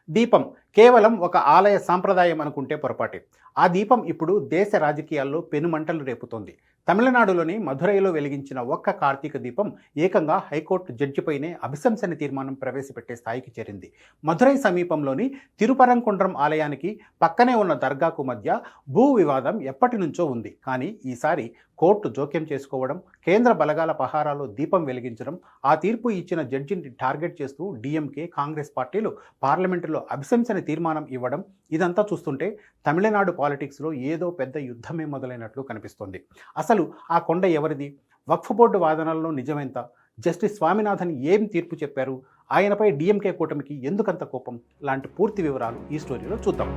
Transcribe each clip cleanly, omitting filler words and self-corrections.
దీపం కేవలం ఒక ఆలయ సాంప్రదాయం అనుకుంటే పొరపాటే. ఆ దీపం ఇప్పుడు దేశ రాజకీయాల్లో పెనుమంటలు రేపుతోంది. తమిళనాడులోని మధురైలో వెలిగించిన ఒక్క కార్తీక దీపం ఏకంగా హైకోర్టు జడ్జిపైనే అభిశంసన తీర్మానం ప్రవేశపెట్టే స్థాయికి చేరింది. మధురై సమీపంలోని తిరుపరంకుండ్రం ఆలయానికి పక్కనే ఉన్న దర్గాకు మధ్య భూ వివాదం ఎప్పటి నుంచో ఉంది. కానీ ఈసారి కోర్టు జోక్యం చేసుకోవడం, కేంద్ర బలగాల పహారాలో దీపం వెలిగించడం, ఆ తీర్పు ఇచ్చిన జడ్జిని టార్గెట్ చేస్తూ డీఎంకే, కాంగ్రెస్ పార్టీలు పార్లమెంటులో అభిశంసన తీర్మానం ఇవ్వడం, ఇదంతా చూస్తుంటే తమిళనాడు పాలిటిక్స్లో ఏదో పెద్ద యుద్ధమే మొదలైనట్లు కనిపిస్తోంది. అసలు ఆ కొండ ఎవరిది? వక్ఫ్ బోర్డు వాదనల్లో నిజమెంత? జస్టిస్ స్వామినాథన్ ఏం తీర్పు చెప్పారు? ఆయనపై డీఎంకే కూటమికి ఎందుకంత కోపం? లాంటి పూర్తి వివరాలు ఈ స్టోరీలో చూద్దాం.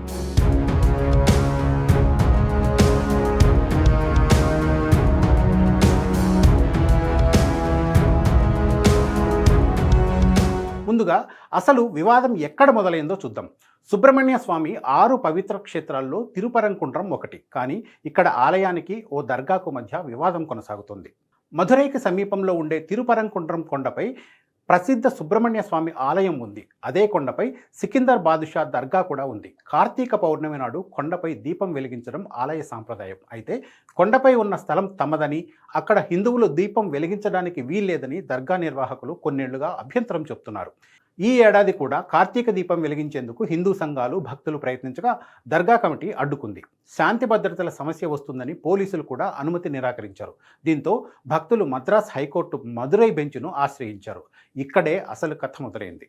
ముందుగా అసలు వివాదం ఎక్కడ మొదలైందో చూద్దాం. సుబ్రహ్మణ్య స్వామి 6 పవిత్ర క్షేత్రాల్లో తిరుపరంకుండ్రం ఒకటి. కానీ ఇక్కడ ఆలయానికి ఓ దర్గాకు మధ్య వివాదం కొనసాగుతుంది. మధురైకి సమీపంలో ఉండే తిరుపరంకుండ్రం కొండపై ప్రసిద్ధ సుబ్రహ్మణ్య స్వామి ఆలయం ఉంది. అదే కొండపై సికిందర్ బాదుషా దర్గా కూడా ఉంది. కార్తీక పౌర్ణమి నాడు కొండపై దీపం వెలిగించడం ఆలయ సాంప్రదాయం. అయితే కొండపై ఉన్న స్థలం తమదని, అక్కడ హిందువులు దీపం వెలిగించడానికి వీల్లేదని దర్గా నిర్వాహకులు కొన్నేళ్లుగా అభ్యంతరం చెప్తున్నారు. ఈ ఏడాది కూడా కార్తీక దీపం వెలిగించేందుకు హిందూ సంఘాలు, భక్తులు ప్రయత్నించగా దర్గా కమిటీ అడ్డుకుంది. శాంతి భద్రతల సమస్య వస్తుందని పోలీసులు కూడా అనుమతి నిరాకరించారు. దీంతో భక్తులు మద్రాస్ హైకోర్టు మదురై బెంచ్ను ఆశ్రయించారు. ఇక్కడే అసలు కథ మొదలైంది.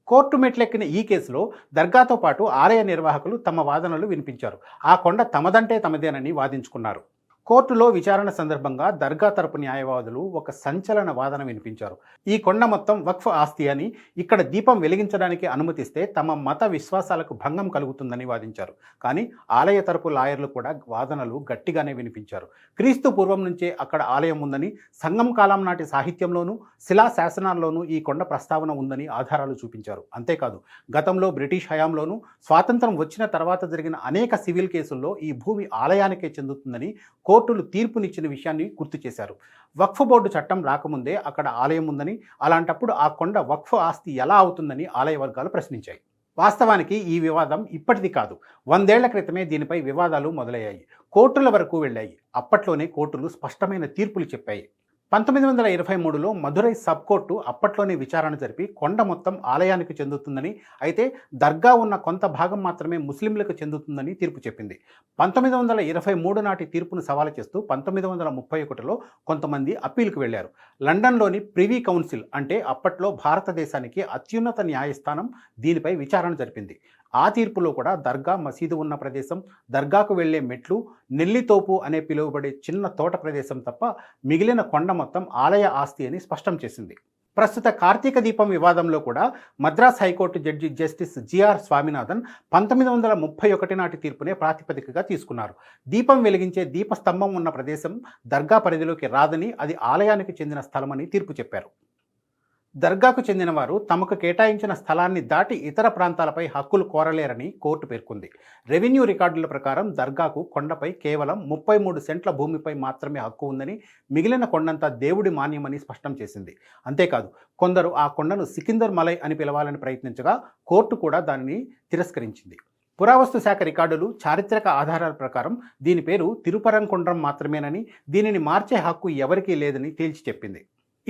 కోర్టు మెట్లెక్కిన ఈ కేసులో దర్గాతో పాటు ఆలయ నిర్వాహకులు తమ వాదనలు వినిపించారు. ఆ కొండ తమదంటే తమదేనని వాదించుకున్నారు. కోర్టులో విచారణ సందర్భంగా దర్గా తరపు న్యాయవాదులు ఒక సంచలన వాదన వినిపించారు. ఈ కొండ మొత్తం వక్ఫ్ ఆస్తి అని, ఇక్కడ దీపం వెలిగించడానికి అనుమతిస్తే తమ మత విశ్వాసాలకు భంగం కలుగుతుందని వాదించారు. కానీ ఆలయ తరపు లాయర్లు కూడా వాదనలు గట్టిగానే వినిపించారు. క్రీస్తు పూర్వం నుంచే అక్కడ ఆలయం ఉందని, సంగం కాలం నాటి సాహిత్యంలోనూ శిలా శాసనాల్లోనూ ఈ కొండ ప్రస్తావన ఉందని ఆధారాలు చూపించారు. అంతేకాదు, గతంలో బ్రిటిష్ హయాంలోనూ, స్వాతంత్రం వచ్చిన తర్వాత జరిగిన అనేక సివిల్ కేసుల్లో ఈ భూమి ఆలయానికే చెందుతుందని కోర్టులు తీర్పునిచ్చిన విషయాన్ని గుర్తు చేశారు. వక్ఫ్ బోర్డు చట్టం రాకముందే అక్కడ ఆలయం ఉందని, అలాంటప్పుడు ఆ కొండ వక్ఫ్ ఆస్తి ఎలా అవుతుందని ఆలయ వర్గాలు ప్రశ్నించాయి. వాస్తవానికి ఈ వివాదం ఇప్పటిది కాదు. 100 ఏళ్ల క్రితమే దీనిపై వివాదాలు మొదలయ్యాయి. కోర్టుల వరకు వెళ్ళాయి. అప్పట్లోనే కోర్టులు స్పష్టమైన తీర్పులు చెప్పాయి. 1923లో మధురై సబ్ కోర్టు అప్పట్లోనే విచారణ జరిపి కొండ మొత్తం ఆలయానికి చెందుతుందని, అయితే దర్గా ఉన్న కొంత భాగం మాత్రమే ముస్లింలకు చెందుతుందని తీర్పు చెప్పింది. 1923 నాటి తీర్పును సవాలు చేస్తూ 1931లో కొంతమంది అప్పీలుకు వెళ్లారు. లండన్లోని ప్రివీ కౌన్సిల్, అంటే అప్పట్లో భారతదేశానికి అత్యున్నత న్యాయస్థానం, దీనిపై విచారణ జరిపింది. ఆ తీర్పులో కూడా దర్గా, మసీదు ఉన్న ప్రదేశం, దర్గాకు వెళ్లే మెట్లు, నెల్లితోపు అనే పిలువబడే చిన్న తోట ప్రదేశం తప్ప మిగిలిన కొండ మొత్తం ఆలయ ఆస్తి అని స్పష్టం చేసింది. ప్రస్తుత కార్తీక దీపం వివాదంలో కూడా Madras high court judge justice G R Swaminathan 1931 నాటి తీర్పునే ప్రాతిపదికగా తీసుకున్నారు. దీపం వెలిగించే దీపస్తంభం ఉన్న ప్రదేశం దర్గా పరిధిలోకి రాదని, అది ఆలయానికి చెందిన స్థలమని తీర్పు చెప్పారు. దర్గాకు చెందిన వారు తమకు కేటాయించిన స్థలాన్ని దాటి ఇతర ప్రాంతాలపై హక్కులు కోరలేరని కోర్టు పేర్కొంది. రెవెన్యూ రికార్డుల ప్రకారం దర్గాకు కొండపై కేవలం 33 సెంట్ల భూమిపై మాత్రమే హక్కు ఉందని, మిగిలిన కొండంతా దేవుడి మాన్యమని స్పష్టం చేసింది. అంతేకాదు, కొందరు ఆ కొండను సికిందర్ మలై అని పిలవాలని ప్రయత్నించగా కోర్టు కూడా దానిని తిరస్కరించింది. పురావస్తు శాఖ రికార్డులు, చారిత్రక ఆధారాల ప్రకారం దీని పేరు తిరుపరంకుండ్రం మాత్రమేనని, దీనిని మార్చే హక్కు ఎవరికీ లేదని తేల్చి చెప్పింది.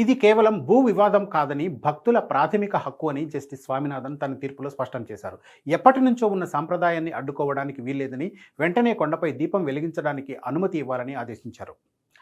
ఇది కేవలం భూ వివాదం కాదని, భక్తుల ప్రాథమిక హక్కు అని జస్టిస్ స్వామినాథన్ తన తీర్పులో స్పష్టం చేశారు. ఎప్పటి నుంచో ఉన్న సాంప్రదాయాన్ని అడ్డుకోవడానికి వీల్లేదని, వెంటనే కొండపై దీపం వెలిగించడానికి అనుమతి ఇవ్వాలని ఆదేశించారు.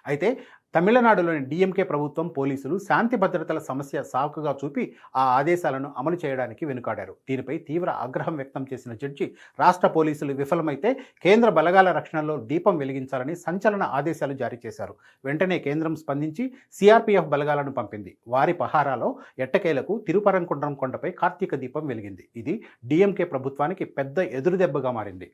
అయితే తమిళనాడులోని డీఎంకే ప్రభుత్వం, పోలీసులు శాంతి భద్రతల సమస్య సాకుగా చూపి ఆ ఆదేశాలను అమలు చేయడానికి వెనుకాడారు. దీనిపై తీవ్ర ఆగ్రహం వ్యక్తం చేసిన జడ్జి, రాష్ట్ర పోలీసులు విఫలమైతే కేంద్ర బలగాల రక్షణలో దీపం వెలిగించాలని సంచలన ఆదేశాలు జారీ చేశారు. వెంటనే కేంద్రం స్పందించి సిఆర్పీఎఫ్ బలగాలను పంపింది. వారి పహారాలో ఎట్టకేలకు తిరుపరంకుండ్రం కొండపై కార్తీక దీపం వెలిగింది. ఇది డీఎంకే ప్రభుత్వానికి పెద్ద ఎదురుదెబ్బగా మారింది.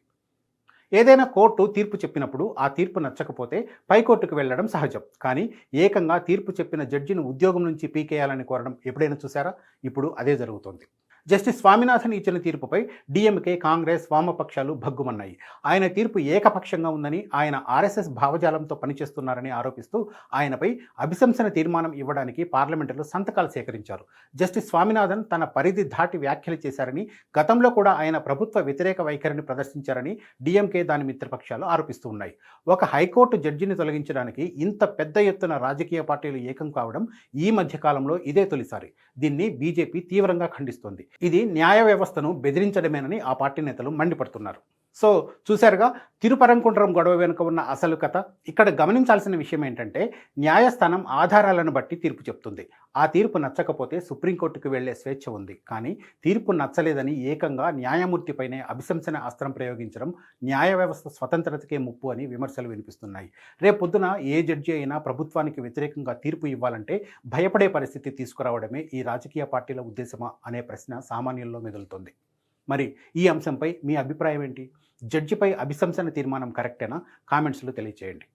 ఏదైనా కోర్టు తీర్పు చెప్పినప్పుడు ఆ తీర్పు నచ్చకపోతే పైకోర్టుకు వెళ్లడం సహజం. కానీ ఏకంగా తీర్పు చెప్పిన జడ్జిని ఉద్యోగం నుంచి పీకేయాలని కోరడం ఎప్పుడైనా చూసారా? ఇప్పుడు అదే జరుగుతోంది. జస్టిస్ స్వామినాథన్ ఇచ్చిన తీర్పుపై డీఎంకే, కాంగ్రెస్, వామపక్షాలు భగ్గుమన్నాయి. ఆయన తీర్పు ఏకపక్షంగా ఉందని, ఆయన ఆర్ఎస్ఎస్ భావజాలంతో పనిచేస్తున్నారని ఆరోపిస్తూ ఆయనపై అభిశంసన తీర్మానం ఇవ్వడానికి పార్లమెంటులో సంతకాలు సేకరించారు. జస్టిస్ స్వామినాథన్ తన పరిధి దాటి వ్యాఖ్యలు చేశారని, గతంలో కూడా ఆయన ప్రభుత్వ వ్యతిరేక వైఖరిని ప్రదర్శించారని డీఎంకే, దాని మిత్రపక్షాలు ఆరోపిస్తూ ఉన్నాయి. ఒక హైకోర్టు జడ్జిని తొలగించడానికి ఇంత పెద్ద ఎత్తున రాజకీయ పార్టీలు ఏకం కావడం ఈ మధ్య కాలంలో ఇదే తొలిసారి. దీన్ని బీజేపీ తీవ్రంగా ఖండిస్తోంది. ఇది న్యాయ వ్యవస్థను బెదిరించడమేనని ఆ పార్టీ నేతలు మండిపడుతున్నారు. సో చూశారుగా, తిరుపరంకుంట్రం గొడవ వెనుక ఉన్న అసలు కథ. ఇక్కడ గమనించాల్సిన విషయం ఏంటంటే, న్యాయస్థానం ఆధారాలను బట్టి తీర్పు చెప్తుంది. ఆ తీర్పు నచ్చకపోతే సుప్రీంకోర్టుకు వెళ్లే స్వేచ్ఛ ఉంది. కానీ తీర్పు నచ్చలేదని ఏకంగా న్యాయమూర్తిపైనే అభిశంసన అస్త్రం ప్రయోగించడం న్యాయ వ్యవస్థ స్వతంత్రతకే ముప్పు అని విమర్శలు వినిపిస్తున్నాయి. రేపొద్దున ఏ జడ్జి అయినా ప్రభుత్వానికి వ్యతిరేకంగా తీర్పు ఇవ్వాలంటే భయపడే పరిస్థితి తీసుకురావడమే ఈ రాజకీయ పార్టీల ఉద్దేశమా అనే ప్రశ్న సామాన్యుల్లో మెదులుతోంది. మరి ఈ అంశంపై మీ అభిప్రాయం ఏంటి? జడ్జిపై అభిశంసన తీర్మానం కరెక్టేనా? కామెంట్స్లో తెలియచేయండి.